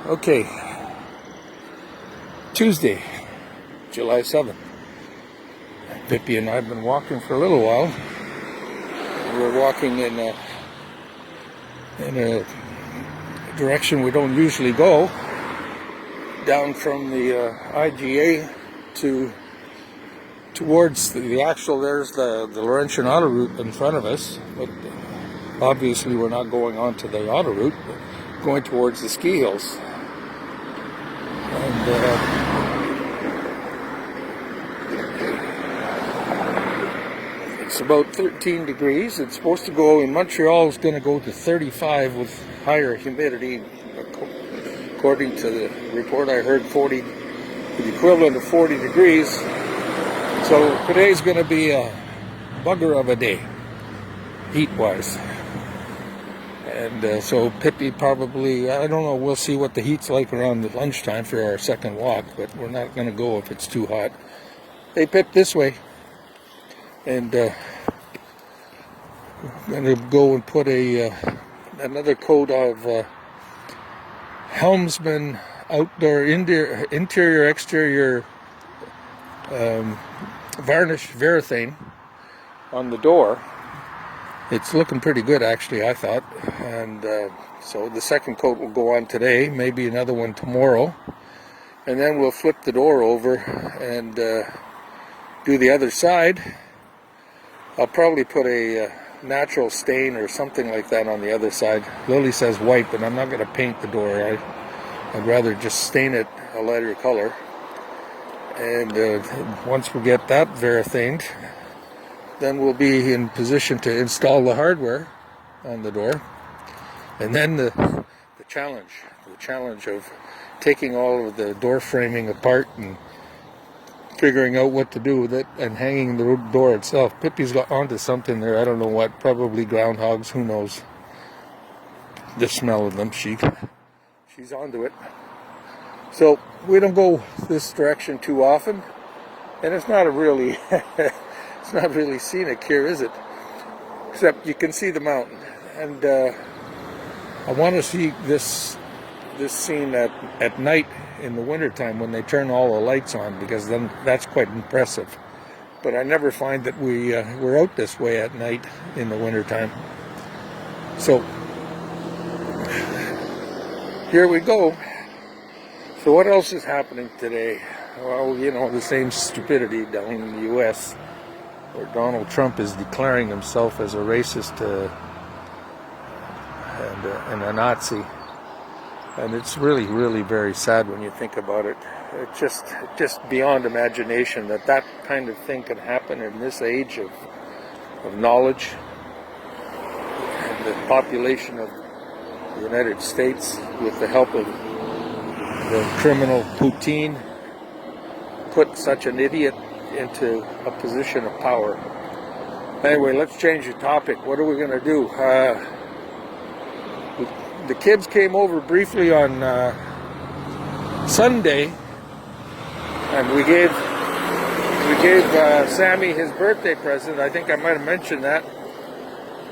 Okay, Tuesday, July 7th. Pippi and I have been walking for a little while. We're walking in a direction we don't usually go, down from the IGA towards the actual, there's the Laurentian auto route in front of us, but obviously we're not going onto the auto route, but going towards the ski hills. And it's about 13 degrees. It's supposed to go in Montreal, it's going to go to 35 with higher humidity, according to the report I heard, the equivalent of 40 degrees. So today's going to be a bugger of a day, heat-wise. And so Pippi probably, I don't know, we'll see what the heat's like around the lunchtime for our second walk, but we're not going to go if it's too hot. Hey, Pip, this way. And I'm going to go and put another coat of Helmsman outdoor interior exterior varnish Varathane on the door. It's looking pretty good, actually, I thought. And so the second coat will go on today, maybe another one tomorrow. And then we'll flip the door over and do the other side. I'll probably put a natural stain or something like that on the other side. Lily says white, but I'm not going to paint the door. I'd rather just stain it a lighter color. And once we get that Varathaned, then we'll be in position to install the hardware on the door. And then the challenge of taking all of the door framing apart and figuring out what to do with it and hanging the door itself. Pippi's got onto something there, I don't know what, probably groundhogs, who knows. The smell of them, she's onto it. So we don't go this direction too often, and it's not a really it's not really scenic here, is it? Except you can see the mountain, and I want to see this scene at night in the wintertime when they turn all the lights on, because then that's quite impressive. But I never find that we're out this way at night in the wintertime. So here we go. So what else is happening today? Well, you know, the same stupidity down in the U.S., where Donald Trump is declaring himself as a racist and a Nazi. And it's really, really very sad when you think about it. It's just beyond imagination that kind of thing can happen in this age of knowledge. And the population of the United States, with the help of the criminal Putin, put such an idiot into a position of power. Anyway, let's change the topic. What are we going to do? The kids came over briefly on Sunday, and we gave Sammy his birthday present. I think I might have mentioned that.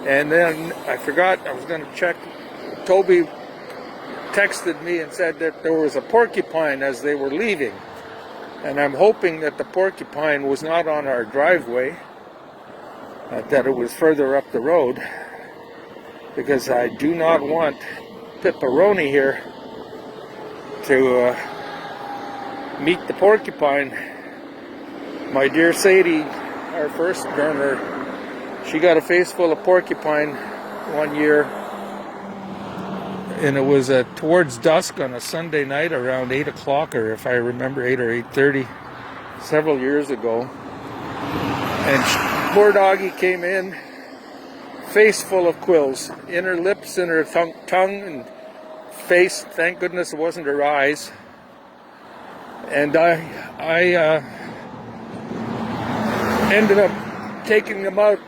And then I forgot, I was going to check. Toby texted me and said that there was a porcupine as they were leaving. And I'm hoping that the porcupine was not on our driveway, that it was further up the road, because I do not want Pipperoni here to meet the porcupine. My dear Sadie, our first burner, she got a face full of porcupine one year, and it was towards dusk on a Sunday night around 8 o'clock, or if I remember 8 or 8:30, several years ago. And poor doggy came in, face full of quills, in her lips, in her tongue and face. Thank goodness it wasn't her eyes. And I ended up taking them out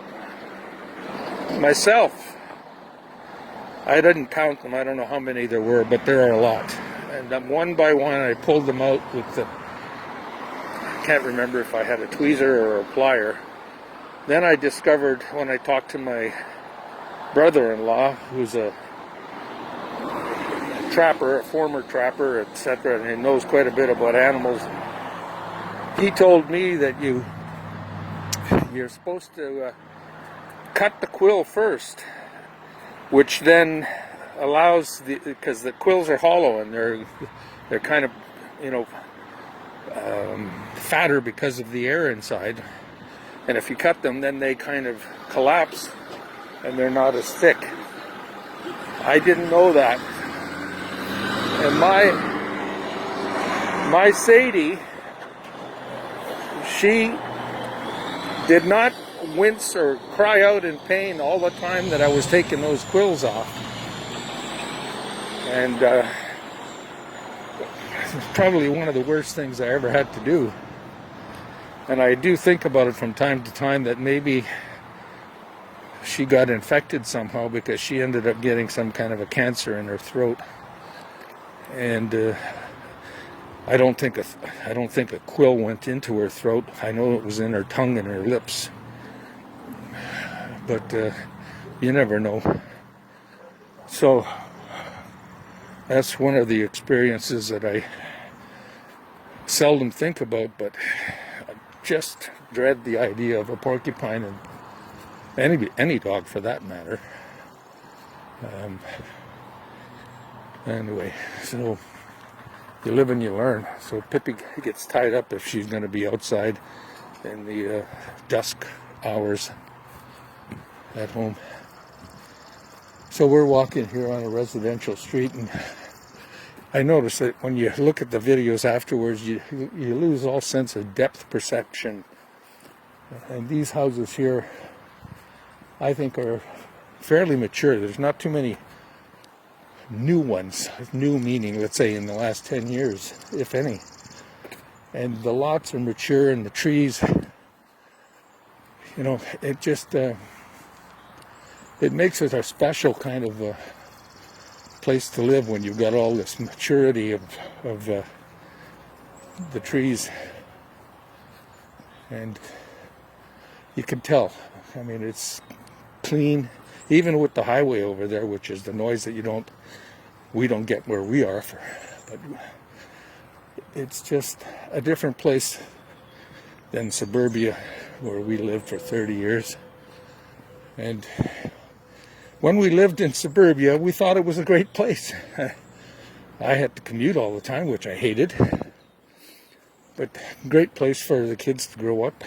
myself. I didn't count them, I don't know how many there were, but there are a lot. And one by one I pulled them out with I can't remember if I had a tweezer or a plier. Then I discovered, when I talked to my brother-in-law, who's a trapper, a former trapper, etc., and he knows quite a bit about animals. He told me that you're supposed to cut the quill first, which then allows because the quills are hollow and they're kind of, you know, fatter because of the air inside, and if you cut them, then they kind of collapse and they're not as thick. I didn't know that, and my Sadie, she did not wince or cry out in pain all the time that I was taking those quills off. And it's probably one of the worst things I ever had to do. And I do think about it from time to time that maybe she got infected somehow because she ended up getting some kind of a cancer in her throat. And I don't think a quill went into her throat. I know it was in her tongue and her lips. But you never know. So that's one of the experiences that I seldom think about, but I just dread the idea of a porcupine, and any dog for that matter. Anyway, so you live and you learn. So Pippi gets tied up if she's going to be outside in the dusk hours at home. So we're walking here on a residential street, and I noticed that when you look at the videos afterwards, you lose all sense of depth perception. And these houses here, I think, are fairly mature. There's not too many new ones, new meaning, let's say, in the last 10 years, if any. And the lots are mature, and the trees, you know, it just, it makes it a special kind of place to live when you've got all this maturity of the trees. And you can tell, I mean, it's clean, even with the highway over there, which is the noise that we don't get where we are. But it's just a different place than suburbia, where we lived for 30 years. And when we lived in suburbia, we thought it was a great place. I had to commute all the time, which I hated. But great place for the kids to grow up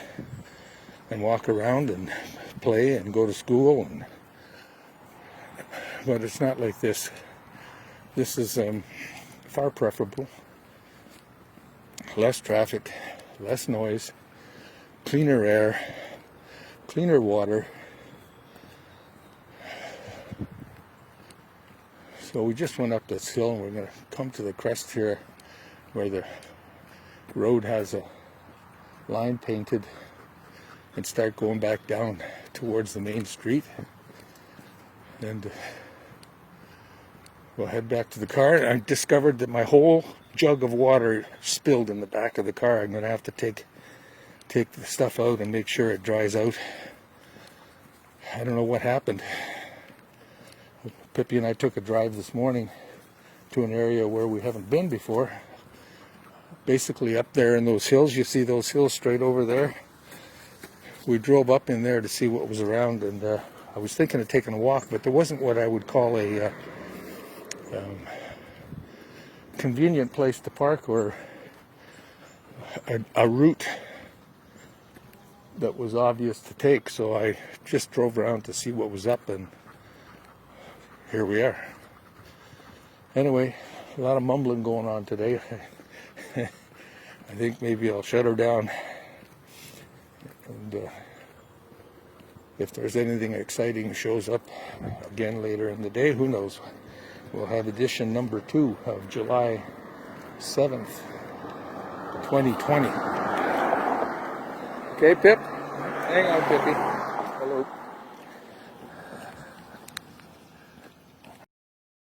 and walk around and play and go to school. But it's not like this. This is far preferable. Less traffic, less noise, cleaner air, cleaner water. So we just went up this hill, and we're going to come to the crest here where the road has a line painted, and start going back down towards the main street. And we'll head back to the car. And I discovered that my whole jug of water spilled in the back of the car. I'm going to have to take the stuff out and make sure it dries out. I don't know what happened. Pippi and I took a drive this morning to an area where we haven't been before. Basically up there in those hills, you see those hills straight over there? We drove up in there to see what was around, and I was thinking of taking a walk, but there wasn't what I would call a convenient place to park, or a route that was obvious to take. So I just drove around to see what was up, and here we are. Anyway, a lot of mumbling going on today. I think maybe I'll shut her down. And if there's anything exciting shows up again later in the day, who knows? We'll have edition number 2 of July 7th, 2020. Okay, Pip? Hang on, Pippy.